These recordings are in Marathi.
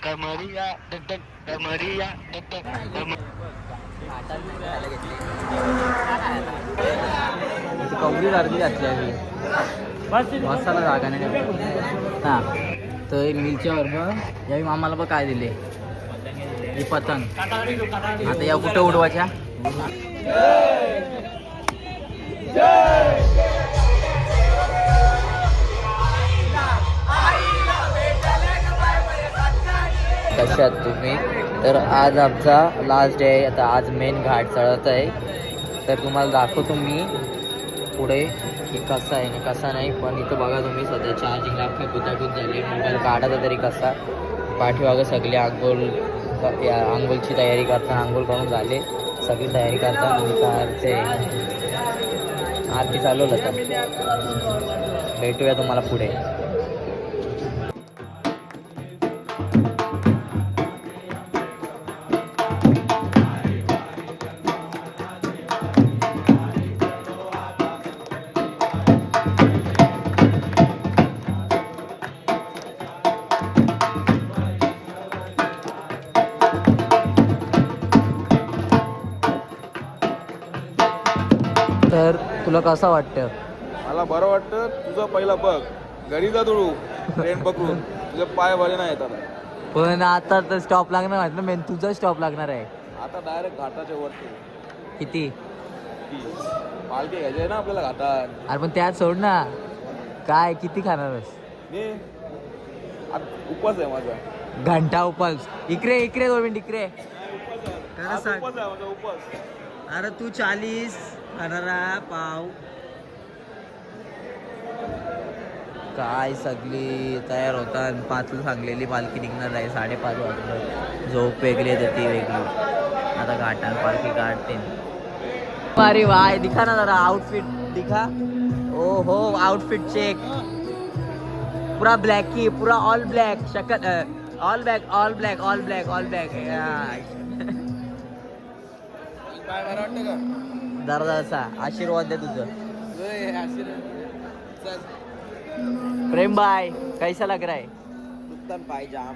कमरिया टक कमरिया टक कवरी गर्दी घातली आम्ही बसायला जागा नाही ना. तर मिलच्या बरोबर यावेळी मामाला बघ काय दिले ही पतंग. आता या कुठं उडवायच्या. कशात तुम्ही. तर आज आमचा लास्ट डे आहे. आता आज मेन घाट चढत आहे. तर तुम्हाला दाखवतो मी पुढे की कसा आहे आणि कसा नाही. पण इथं बघा तुम्ही सध्या चार्जिंग अख्खा गुतागुत झाली. मोबाईल काढायचा तरी कसा. पाठीमागं सगळे आंघोळची तयारी करताना आंघोळ करून झाले. सगळी तयारी करताना ते आरती चालवलं. तर भेटूया तुम्हाला पुढे. तर तुला कसं वाटतं. मला बरं वाटतं. तुझं पहिला बघ घरी जा तू ट्रेन पकडून. तुझे पाय बरे नाही येतात. पण आता तर स्टॉप लागणार म्हटलं मेन तुझा स्टॉप लागणार आहे. आता डायरेक्ट घाटाच्या वरती किती पालखी घ्यायची आहे ना आपल्याला घाटात. अरे पण त्यात सोड ना. काय किती खाणारस. मी उपवास आहे माझा. घंटा उपास. इकडे 2 मिनिट इकडे. आज उपवास आहे माझा उपवास. अरे तू 40 खाणारा पाव. काय सगळी तयार होता. 5ला सांगलेली पालखी निघणार आहे. 5:30 वाजता. झोप वेगळी आहे ती वेगळी. आता घाटान पालखी काढते. अरे वाय दिखा ना जरा आउटफिट दिखा. ओ हो आउटफिट चेक. पूरा ब्लॅक की पूरा ऑल ब्लॅक. शकत all black all black all black all black. काय बरं वाटतं का. जरा आशीर्वाद दे तुझं. प्रेम भाई कैसा लग रहा है. दुकान पाय जाम.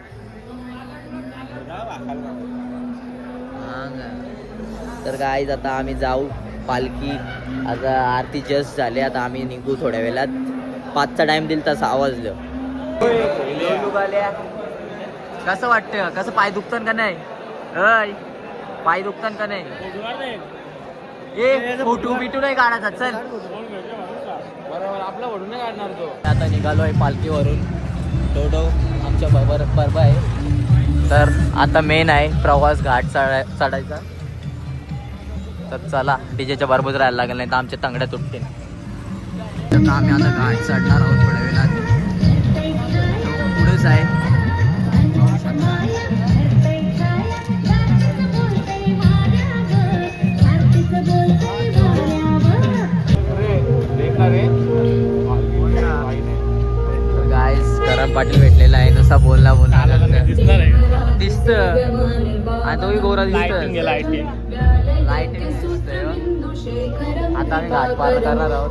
तर गाईज आता आम्ही जाऊ पालखी. आता आरती जस्ट झाली. आता आम्ही निघू थोड्या वेळात. 5चा टाइम दिला तर 6 वाजलं. कसं वाटतं. कसं पाय दुखतं का नाही. अय पाय दुखतं का नाही. ए फोटो बिटू नाही काढायचा. चल बरोबर आपला वडून नाही काढणार तो. आता निघालोय पालखीवरून. डोडो आमच्या बरोबर आहे. तर आता मेन आहे प्रवास घाट चढायचा. तर चला डीजेच्या बरोबर राहायला लागेल नाही तर आमच्या तंगड्या तुटतील. तर आम्ही आता घाट चढणार आहोत थोड्या वेळात. पुढेच आहे. पाटील भेटलेला आहे. नुसता बोलला दिसत. आणि तोही गोरा दिसत. लाईटिंग दिसतंय. आता आम्ही घाट पार करणार आहोत.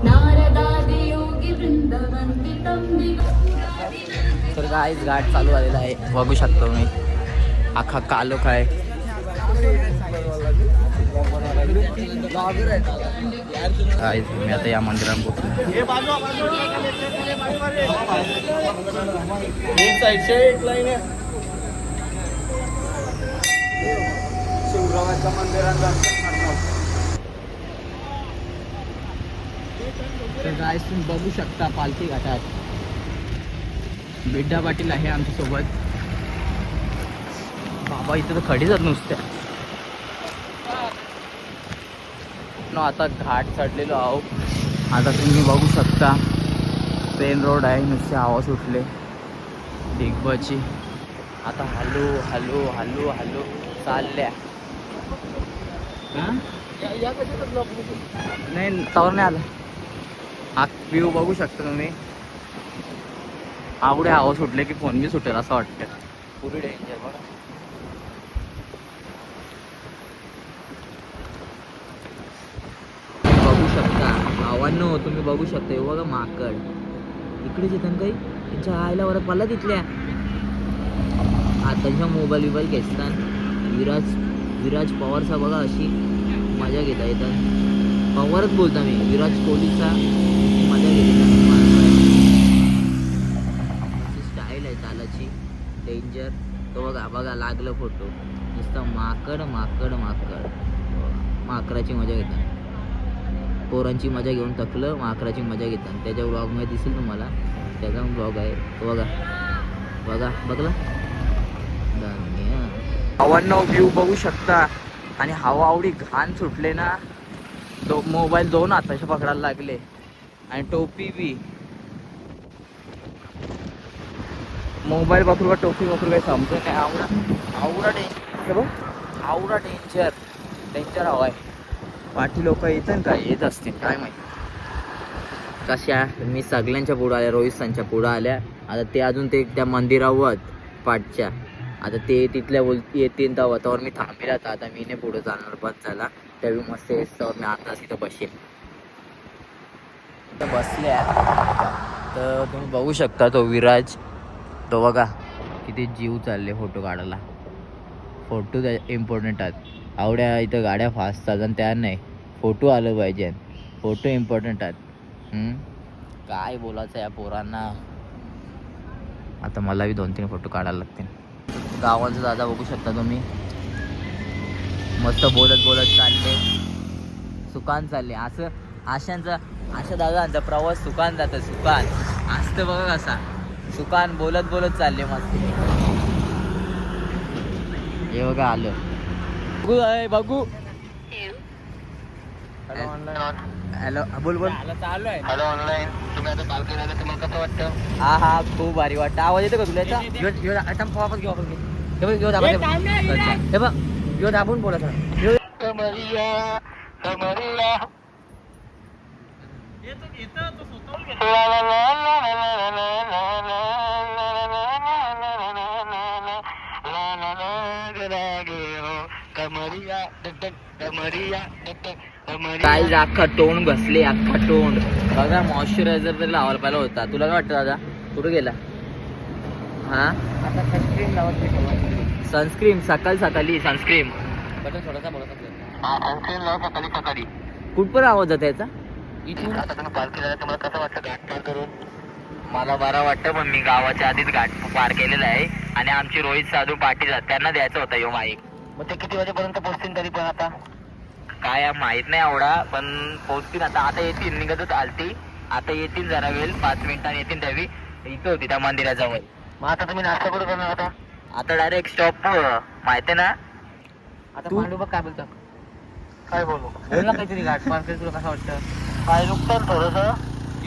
तर गाईस घाट चालू झालेला आहे. बघू शकतो मी अख्खा कालोख आहे. गाईस मी आता या मंदिरात पोहोचलो. शिवरावाच्या मंदिरात. तर गाईस तुम्ही बघू शकता पालखी घाटात बिड्डा पाटील आहे आमच्या सोबत. बाबा इथं तर खडीच नुसत्या. आता घाट चढलेलो आहो. आता तुम्ही बघू शकता पेन रोड आहे. नुसते हवा सुटले डिगबाची. आता हलू हलू हलू हलू चालल्या. नाही तवर नाही आला. हा व्ह्यू बघू शकता तुम्ही. आवडे हवा सुटले की फोन बी सुटेल असं वाटतं. पुरी डेंजर बघा. बघू शकता भावांनो तुम्ही बघू शकता. बघा माकड इकडेच येतात काही. त्यांच्या आईला वरत पडला तिथल्या. आताच्या मोबाईल बिबाईल घेतात. विराज पवारचा बघा अशी मजा घेता येतात. पवारच बोलता मी, विराट कोहलीचा मजा घेता. स्टाईल आहे चालाची डेंजर. तो बघा लागलं फोटो. नुसतं माकडाची मजा घेतात. पोरांची मजा घेऊन टाकलं, माकडाची मजा घेतात. त्याच्या ब्लॉगमध्ये दिसेल तुम्हाला, त्याचा ब्लॉग आहे तो बघला. हवांना व्ह्यू बघू शकता. आणि हवा आवडी घाण सुटले ना, तो मोबाईल दोन हाताशी पकडायला लागले. आणि टोपी बी, मोबाईल पकडू का टोपी पकडू काही समजत नाही. आवडा डेंजर हवा आहे. पाठी लोक येतात का, येत असतील काय माहिती कशा. मी सगळ्यांच्या पुढं आल्या, रोहित संच्या पुढं आल्या. आता ते अजून ते त्या मंदिरावर पाठच्या, आता ते तिथल्या येतील तेव्हा मी थांबेल. आता मी नाही पुढे जाणार, बस झाला. त्यावेळी मस्त तर मी आता तिथं बसेल. बसले तर तुम्ही बघू शकता. तो विराज, तो बघा किती जीव चालले फोटो काढायला. फोटो इम्पॉर्टंट आहेत. आवड्या इथं गाड्या फास्ट असतात आणि त्या नाही, फोटो आलं पाहिजे. फोटो इम्पॉर्टंट आहेत. काय बोलायचं या पोरांना. आता मला बी 2-3 फोटो काढायला लागतील. गावांचा दादा बघू शकता तुम्ही, मस्त बोलत चालले, सुकान चालले. अशा दादांचा प्रवास सुकान जातं. सुकान असतं बघा कसा, सुकान बोलत चालले मस्त. हे बघा आलं बघू. हॅलो बोल. चालू आहे. Hello online. तुम्ही आता पालखी राहिला, तुम्हाला कसं वाटतं? हा खूप भारी वाटतं. आवाज येतो का तुला याचा? हे बघ घेऊ दाबून बोला सर. कमरिया कमरिया काय अख्खा तोंड घसले, अख्खा तोंड बघा. मॉइश्चरायझर तरी लावायला पाहिला होता. तुला काय वाटतं दादा, कुठं गेला? हा आता सनस्क्रीन लावत. सनस्क्रीन सकाळी सनस्क्रीन बटन थोडासा सकाळी कुठपर्यंत आवाज जाते याचा? इथून आता तुम्ही पार्क केलेला, तुम्हाला कसं वाटतं घाट पार करून? मला बरं वाटतं, पण मी गावाच्या आधीच घाट पार केलेला आहे. आणि आमची रोहित साधू पाटील त्यांना द्यायचं होतं यो माईक. मग ते किती वाजेपर्यंत पोहोचतील तरी पण? आता काय माहित नाही एवढा, पण पोहोचतील. आता येतील, निघतच आलती. आता येतील जरा वेळ, 5 मिनिटांनी येतील. त्यावेळी इथं होती त्या मंदिराजवळ. मग आता तुम्ही नाश्ता करू करणार? आता डायरेक्ट स्टॉप माहिती ना. आता पांडू बघ काय बोलतो. काय बोलू बोल ना काहीतरी. घाट पार तुला कसं वाटतं? काय नुकसान थोडंसं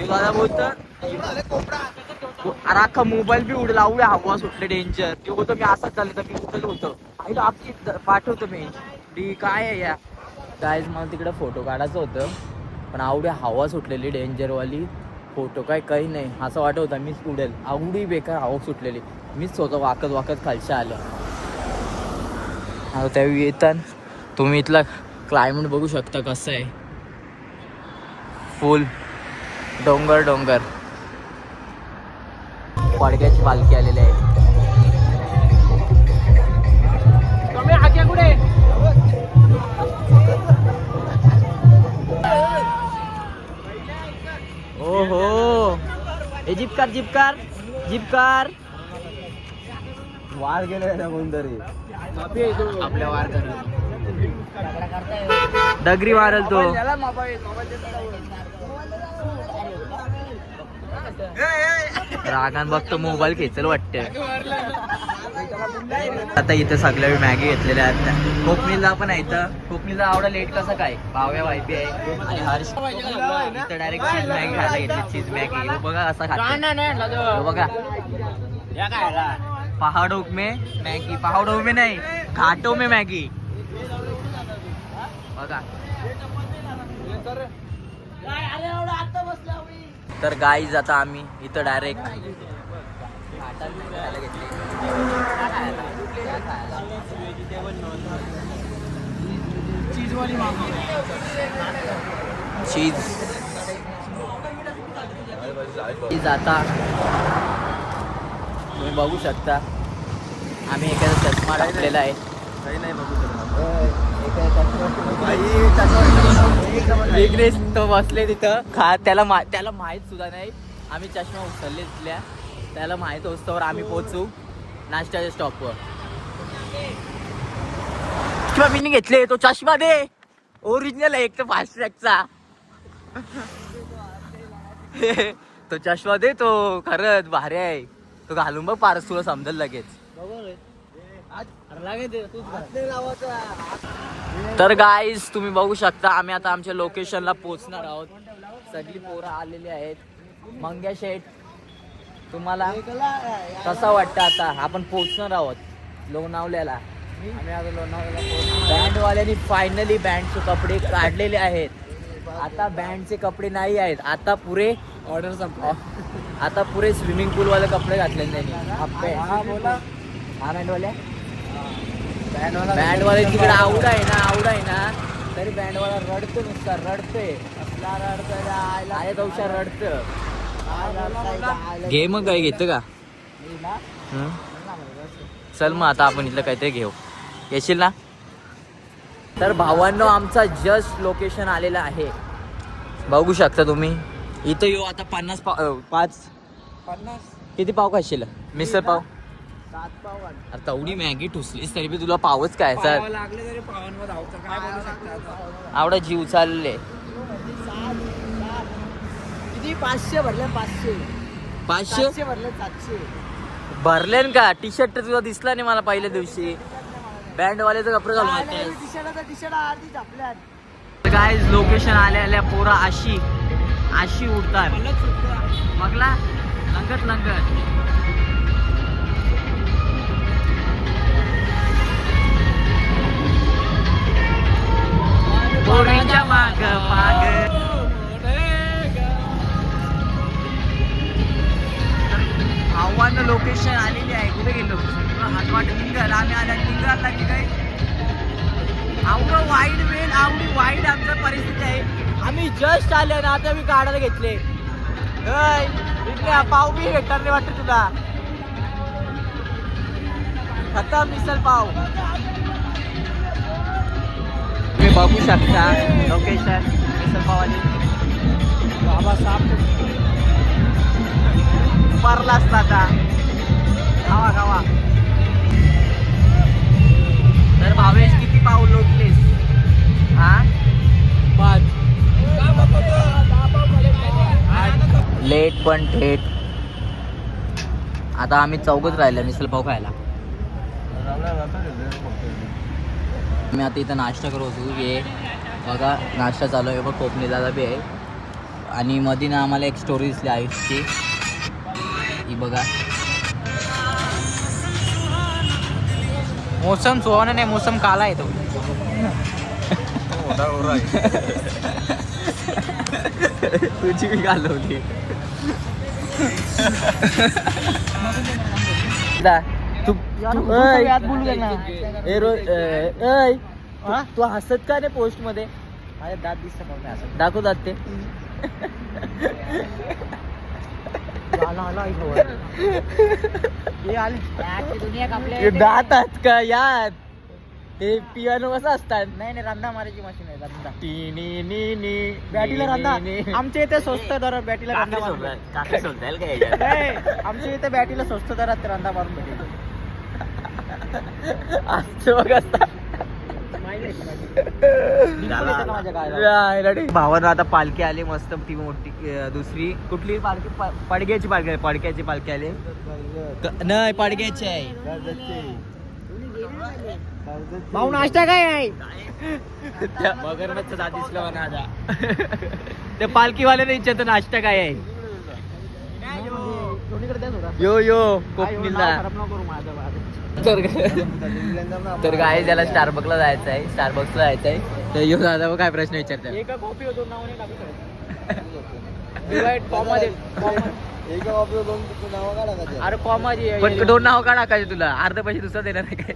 दादा बोलत. अरे अख्खा मोबाईल बी उडला. हवा सुटले डेंजर. ते बोलतो मी असंच चाललं तर मी उडलं होतं. आई आपली पाठवतो मी काय आहे या गाईज. मला तिकडे फोटो काढायचं होतं, पण आवडी हवा सुटलेली डेंजरवाली. फोटो काही नाही. असं वाटत होतं मीच उडेल. आवडी बेकार हवा सुटलेली. मीच स्वतः वाकत खालच्या आलं. आता त्यावेळी येतात. तुम्ही इथला क्लायमेट बघू शकता कसं आहे. फुल डोंगर. पडक्याची पालखी आलेली आहे. ओहो जिपकार वार गेले ना कोणतरी. आपल्या वार दगरी मारल तो. रागान बघतो मोबाईल खेचल वाटतं. आता इथं सगळ्या मॅगी घेतलेल्या आहेत. कोकणीला पण आहे इथं. कोकणीला आवडा लेट कसं काय, भाव्या वायपी आहे आणि हर्ष इथं डायरेक्ट चीज मॅगी खायला घेतली. चीज मॅगी बघा असा खातो. बघा पहाड़ों में नहीं, घाटों में मॅगी बघा. तर गाईज आता आम्ही इथं डायरेक्ट खायला घेतली. चीज आता तुम्ही बघू शकता. आम्ही एखादा चष्मा टाकलेला आहे. काही नाही बघू शकत. विघ्नेश तो बसले तिथं त्याला माहित सुद्धा नाही आम्ही चष्मा उचलले तिथल्या. त्याला माहित होस्तोवर आम्ही पोहोचू नाश्त्याच्या स्टॉपवर. चष्मा मी घेतले तो चष्मा दे ओरिजिनल आहे एक तर फास्ट ट्रॅकचा. तो चष्मा दे तो खरंच भारी आहे तो घालून बघ पारस तुला समजेल लगेच. तर गाईज तुम्ही बघू शकता आम्ही आता आमच्या लोकेशनला पोहोचणार आहोत. सगळी पोरं आलेली आहेत. मंग्या शेठ तुम्हाला कसा वाटतं आता आपण पोहोचणार आहोत लोणावल्याला. आम्ही आता लोणावल्याला बँडवाल्यांनी फायनली बँडचे कपडे काढलेले आहेत. आता बँडचे कपडे नाही आहेत आता पुरे ऑर्डर संपला. आता पुरे स्विमिंग पूल वाले कपडे घातले त्यांनी. बँडवाले तिकडे आवड आहे ना तरी बँडवाला रडतो नुसता रडतोय असला रडतोय दौशा रडतं. घे मग काय घेतं का चल मग आता आपण इथलं काहीतरी घेऊ येशील ना. तर भावांनो आमचा जस्ट लोकेशन आलेला आहे बघू शकता तुम्ही. इथं येऊ आता 50 किती पाव खाशील मिसळ पाव. 7 पाव. आता तेवढी मॅगी ठुसलीस तरी बी तुला पावच काय सर आवडा जीव चालले. 500 भरले 500 भरले 700 भरले का. टी शर्ट तर तुला दिसला नाही मला पहिल्या दिवशी. बँडवाल्याचं कपडे घालून काय लोकेशन आल्या पोरा अशी उडतात बघला लंगत पोरींच्या माग आव्हान लोकेशन आलेली आहे. कुठे गेलो हातवाट लिंगर आम्ही आल्या लिंगरला की काय आवडं वाईट वेळ आवडी वाईट आमचं परिस्थिती आहे. आम्ही जस्ट आले ना आता मी काढायला घेतले पाव बी भेटणार नाही वाटतं तुला. खतम मिसल पाव. तुम्ही बघू शकता लोकेशन मिसल पावाली बाबा साप परला असता आता गावा. तर भावेश किती पाव लोटलेस. 5 लेट पण थेट. आता आम्ही चौघच राहिलो मिसल पाव खायला. मी आता इथं नाश्ता करत होतो. ये बघा नाश्ता चालू आहे बघ कोकणी दादा बी आहे. आणि मध्ये ना आम्हाला एक स्टोरी दिसली आयुषची ही बघा. मोसम सुहावना नाही मोसम काला आहे तो. तुझी मी घालवली तू हसत का नाही पोस्ट मध्ये. माझ्या दात दिसत दाखव दात ते दात आहेत का यार. ते पियानो कसं असतात. नाही रंदा मारायची मशीन आहे रंदा. बॅटीला रंदा आमच्या इथे स्वस्त दरात बॅटीला रंदा आमच्या इथे बॅटीला स्वस्त दरात रंदा मारून भेटेल. भावानं आता पालखी आली मस्त ती मोठी दुसरी कुठली पालखी पडक्याची पालखी आली नाही पडक्याची आहे. भाऊ नाश्ता काय आहे. मगरमच्छ दात दिसलं माझा. त्या पालखीवाल्याने विचारतो नाश्ता काय आहे. यो कोकणीला. तर काय त्याला स्टारबक्सला जायचं आहे. तर यो दादा काय प्रश्न विचारतात. अरे कॉमाजी पण 2 नाव का टाकायचे तुला. अर्ध पैसे दुसरा देणार नाही काय.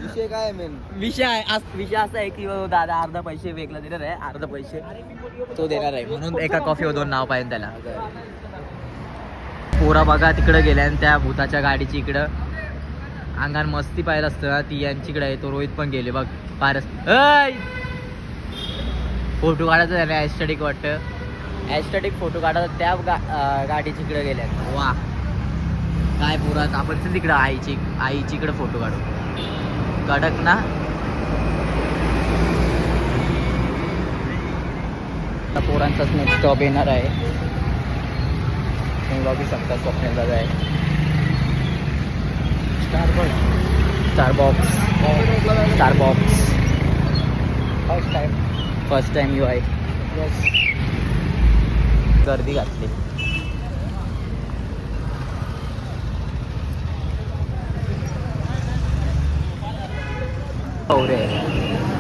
विषय काय मेन विषय असा आहे की दादा अर्धा पैसे वेगळा देणार आहे अर्धा पैसे तो देणार आहे म्हणून एका कॉफीवर 2 नाव पाहिजे त्याला. पोरा बघा तिकडं गेल्या आणि त्या भूताच्या गाडीची इकडं अंगान मस्ती पाहिलं असतं ना ती यांच्याकडे आहे. तो रोहित पण गेले बघ पारस. फोटो काढायचं त्याने ॲस्थेटिक वाटतं. ॲस्थेटिक फोटो काढायचा त्या गाडीची इकडे गेल्या. वा काय पोरात आपण तर तिकडं आईची इकडे फोटो काढू. कडक ना. पोरांचाच नेक्स्ट स्टॉप येणार आहे. तुम्ही बघू शकता स्वप्नेल दादा आहे. स्टारबॉक्स फर्स्ट टाइम यू आहे. गर्दी घातली. हो रे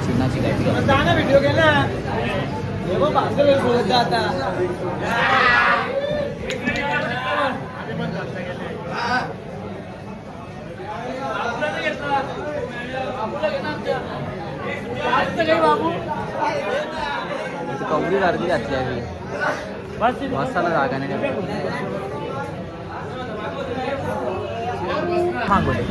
चिन्हाची गाडी व्हिडिओ केला कवडी गर्दी घातली आहे. बसायला जागा नाही. मागवले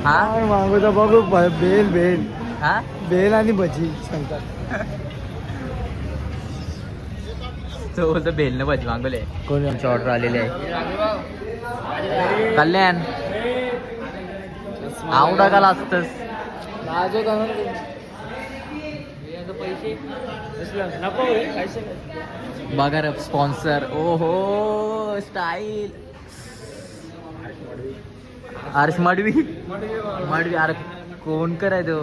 हा मागवता बघू बेल हा बेल आणि भजी सांगतात. तो बोलतो बेलनं भजी मागवले. कोणाची ऑर्डर आलेली आहे. कल्याण आवडा का लागतस बघा रे स्पॉन्सर. ओहो स्टाईल हर्ष मडवी अरे कोण कराय तो.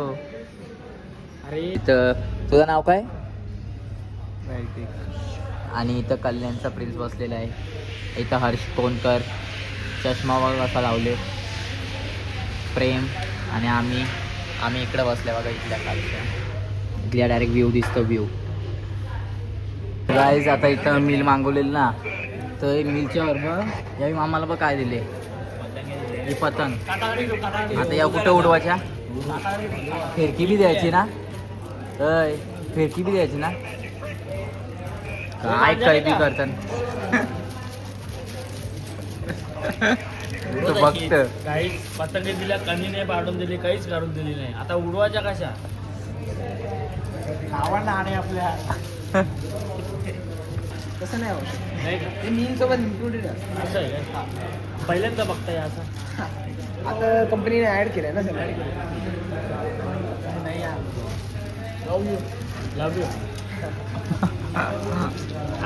अरे तुझं नाव काय. आणि इथं कल्याणचा प्रिन्स बसलेला आहे. इथं हर्ष कोणकर चष्मा वगैरे असा लावले. प्रेम आणि आम्ही इकडं बसल्या बघा इथल्या खालच्या. इथल्या डायरेक्ट व्ह्यू दिसतो व्ह्यू. गाईज आता इथं मिल मागवलेलं ना तर मिलच्या बरोबर यावेळी आम्हाला बघ काय दिले. ही पतंग आता या कुठं उडवायच्या. फिरकी बी द्यायची ना. फिरकी बी द्यायची ना. काय कैदी करतात फक्त काहीच पतंगे दिल्या कमी नाही पाडून दिली काहीच काढून दिली नाही. आता उडवायच्या कशा आवड आणि आपल्या तसं नाही होत. नाही का ते मीन सोबत इन्क्लुडेड असं आहे का पहिल्यांदा बघताय असं. आता कंपनीने ऍड केलंय ना सगळं. नाही लव यू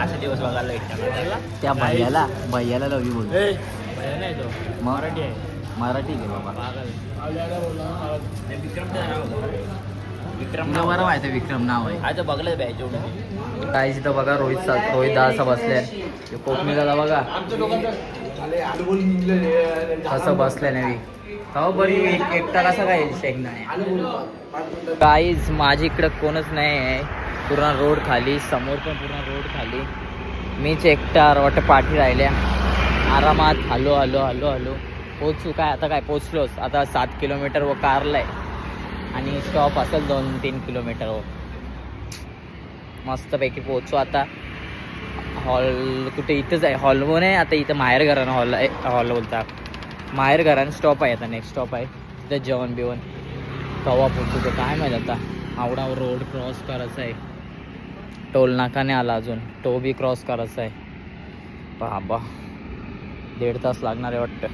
असा दिवस बघायला एकटा त्या भैयाला लवी बोल. नाही तो मराठी आहे. मराठी घे बाबा. विक्रम तुला बरं माहिती आहे विक्रम नाव आहे. आता बघलं पाहिजे एवढं काय तिथं बघा रोहित दादा बसले. कोकणी दादा बघा कसं बसल्या नाही. हो बरी एकटा कसा काय शेंगदाणे. काहीच माझी इकडं कोणच नाही आहे. पूर्ण रोड खाली समोर पण पूर्ण रोड खाली. मीच एकटा वाटतं पाठी राहिल्या. आरामात हलो पोचू काय आता काय पोचलोच. आता 7 किलोमीटर व कारला आहे आणि स्टॉप असेल 2-3 किलोमीटर व. मस्तपैकी पोचू आता. हॉल कुठे इथंच आहे. हॉल पण आहे आता इथं माहेर घरानं हॉल बोलता. माहेर घरानं स्टॉप आहे. आता नेक्स्ट स्टॉप आहे तिथं जेवण बिवण कवा पोचू तर काय माहीत. आता आवडा रोड क्रॉस करायचा आहे. टोल नाकाने आला अजून. तो बी क्रॉस करायचा आहे. बाबा 1.5 तास लागणार आहे वाटतं.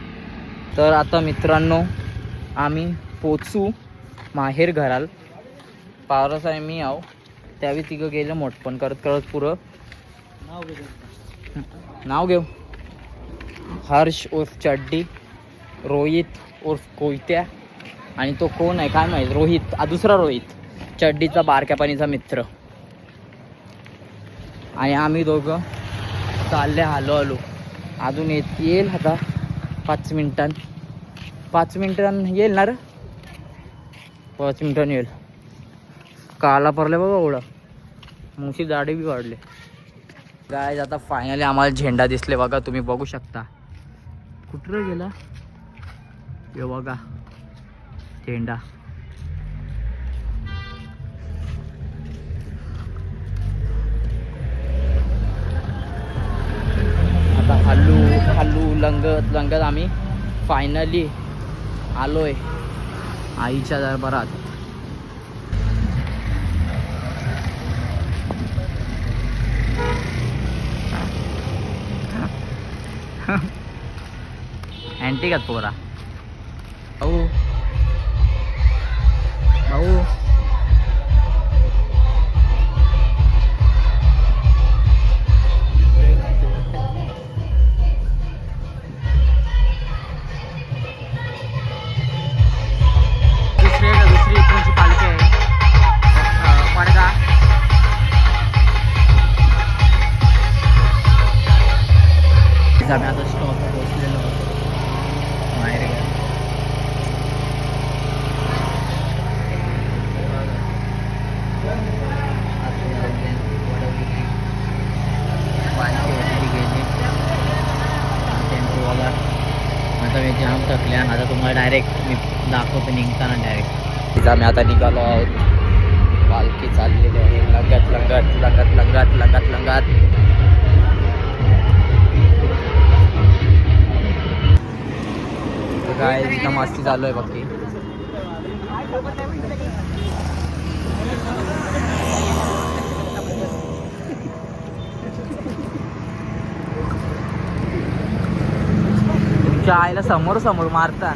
तर आता मित्रांनो आम्ही पोचू माहेर घराल. पारस आहे मी आहो त्यावेळी तिघं गेलं मोठपण करत पुरं नाव घेऊ. हर्ष उर्फ चड्डी, रोहित उर्फ कोयत्या आणि तो कोण आहे काय माहीत. रोहित दुसरा रोहित चड्डीचा बारक्या पाणीचा मित्र. आणि आम्ही दोघं चालले हलो अजून येईल आता 5 मिनिटां येईल ना रे. 5 मिनिटांनी येईल. काला पडले बघा एवढा. मोठी दाढी बी वाढले. गायज आता फायनली आम्हाला झेंडा दिसले बघा. तुम्ही बघू शकता. कुठं गेला हे बघा झेंडा. आता हल्लू खाल्लू लंगत लंगत आम्ही फायनली आलोय आईच्या दरबारात. अँटिक आहेत पोरा. भाऊ भाऊ दुसरी कोणची पालखी आहे पडगा. आम्ही आता स्टॉप पोहोचलेलो बाहेर गेलो. आता मी जाम थकल्या. आता तुम्हाला डायरेक्ट मी दाखवतो निघताना डायरेक्ट. आम्ही आता निघालो आहोत. पालखी चाललेली आहे लंगत लंगत लंगत लंगत लंगत लंगत. काय एकदम मस्ती चालू आहे बाकी. तुमच्या आईला समोर समोर मारता.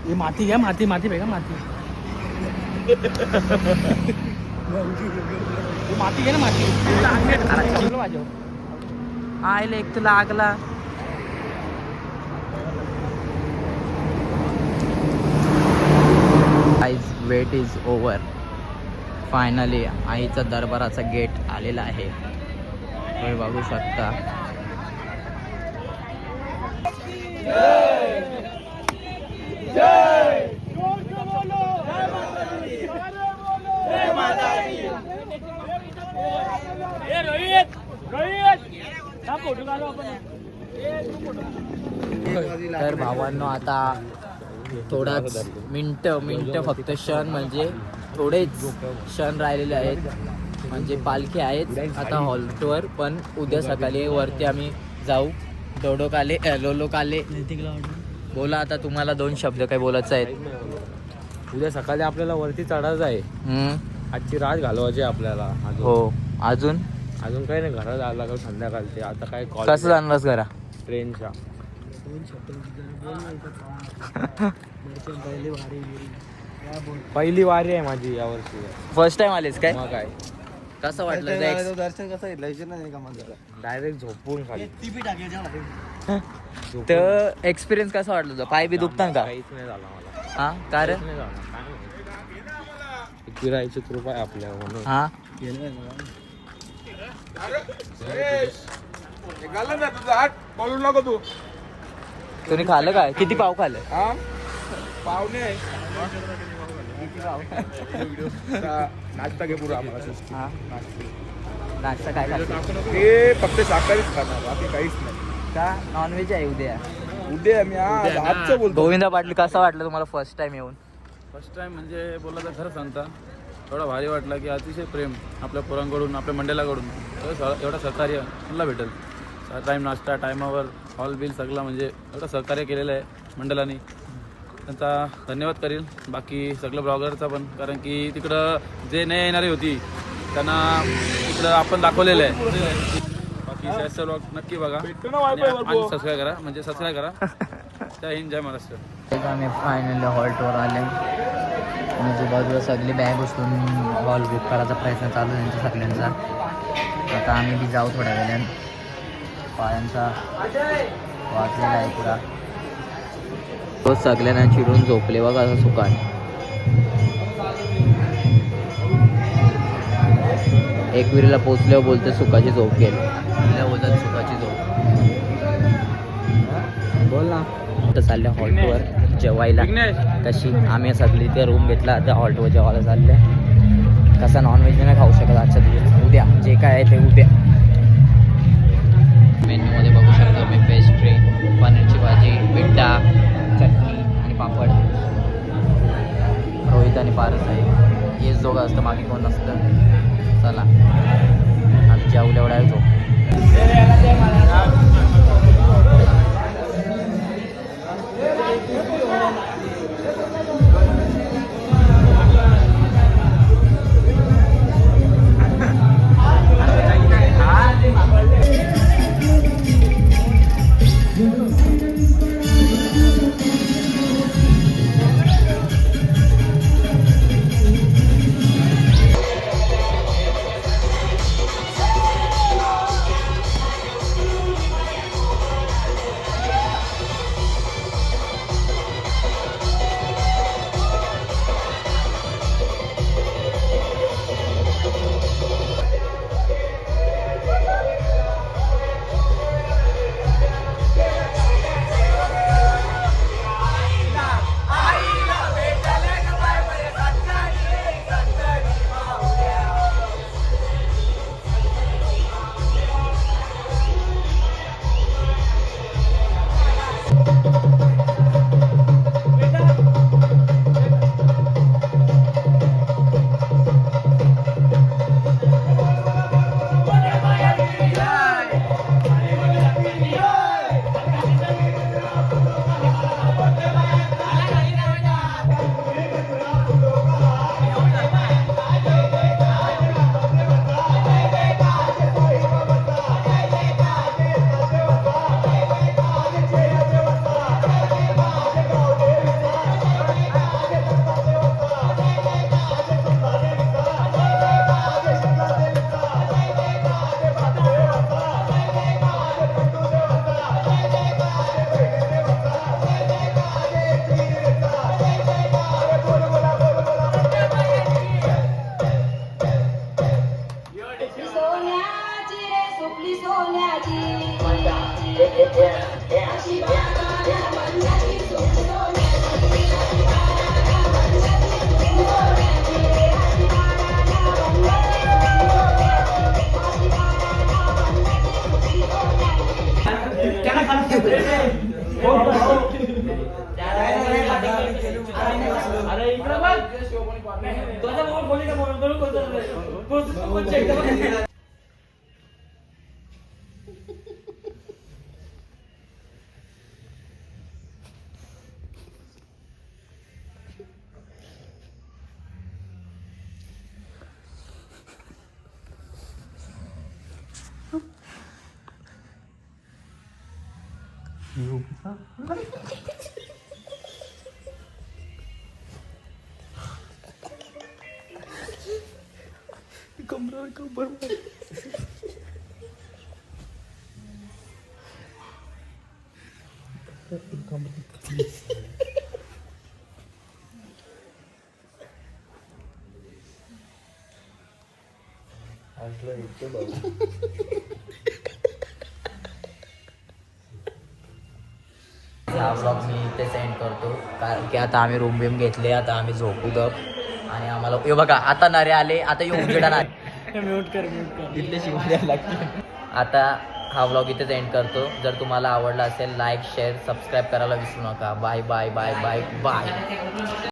ये माती घ्या माती माती भेगा माती माती घे ना माती आईला एक तुला लागला. Weight is over. फायनली आईचा दरबाराचा गेट आलेला आहे. तुम्ही बघू शकता. तर भावांनो आता थोडाच मिनटं फक्त क्षण म्हणजे थोडेच क्षण राहिलेले आहेत. म्हणजे पालखी आहेत आता हॉल्टवर. पण उद्या सकाळी वरती आम्ही जाऊ. दोडोकाले लोलोकाले. बोला आता तुम्हाला 2 शब्द काय बोलायचं आहेत. उद्या सकाळी आपल्याला वरती चढायचं आहे. आजची रात घालवायची आपल्याला. हो अजून काही नाही. घरात आला का संध्याकाळचे. आता काय कसं जाणारच घरा ट्रेनच्या. पहिली वारी आहे माझी यावर्षी. फर्स्ट टाइम आलेस काय? मग काय कसं वाटलं दर्शन कसं घेतलं का माझं. डायरेक्ट झोपून खाली. तर एक्सपिरियन्स कसा वाटलं तुझा? पाय बी दुखता का? काहीच नाही झालं मला. हा कारण नाही झालं. फिरायची कृपा आहे आपल्यावर म्हणून. हा घाला ना तुझा हात बोलू नको तू. तुम्ही खाल्लं काय? किती पाव खाल्लं? हा पाहुणे आहे. नाश्ता घे पुरा आम्हाला. हा नाश्ता काय खाल्लं? हे फक्त शाकाहारीच खाणार बाकी काहीच नाही. का नॉनव्हेज आहे उद्या? उद्या मी आजचं बोलतो. गोविंदा पाटील कसं वाटलं तुम्हाला फर्स्ट टाइम येऊन? फर्स्ट टाइम म्हणजे बोलला तर खरं सांगता एवढा भारी वाटला की अतिशय प्रेम आपल्या पोरांकडून आपल्या मंडळाकडून एवढं सहकार्य मला भेटेल. टाईम नाश्ता टायमावर हॉल बिल सगळं म्हणजे एवढं सहकार्य केलेलं आहे मंडळाने. त्यांचा धन्यवाद करेल. बाकी सगळं ब्लॉगरचा पण कारण की तिकडं जे नाही येणारी होती त्यांना इकडं आपण दाखवलेलं आहे. बाकी शास्त्र ब्लॉग नक्की बघा आणि सबस्क्राईब करा. म्हणजे सबस्क्राईब करा. जय हिंद जय महाराष्ट्र. आम्ही फायनली हॉल्टवर आले. आजूबाजूला सगळी बॅग उचलून हॉल बुक करायचा प्रयत्न चालू आहे त्यांचा सगळ्यांचा. आता आम्ही बी जाऊ थोड्या वेळाने. पायांचा वाचलेला आहे पुरा. तो सगळ्यांना चिडून झोपले बघा असं सुकान. एकविरीला पोचल्यावर बोलते सुखाची झोप गेली. तिला बोलतात सुखाची झोप. बोल ना. तर चालल्या हॉल्टवर जेवायला. कशी आम्ही सगळी ते रूम घेतला त्या हॉल्टवर जेवायला चालल्या. कसा नॉनव्हेज नाही खाऊ शकत आजच्या दिवस, उद्या जे काय आहे ते उद्या. मेन्यूमध्ये बघू शकता तुम्ही पेस्ट्री, पनीरची भाजी, पिठा, चटणी आणि पापड. रोहित आणि पारस आहे, हेच दोघं असतं, मागे कोण नसतं. चला आम्ही जेवल्या एवढा आहे तो. हा व्लॉग मी इथे सेंड करतो, कारण की आता आम्ही रूम बिम घेतले, आता आम्ही झोपू दप. आणि आम्हाला हे बघा आता नरे आले, आता येऊ उजेडा इथले शिवाय लागते. आता हा व्लॉग इथेच एंड करतो. जर तुम्हाला आवडला असेल लाईक शेअर सबस्क्राईब करायला विसरू नका. Bye bye bye bye bye.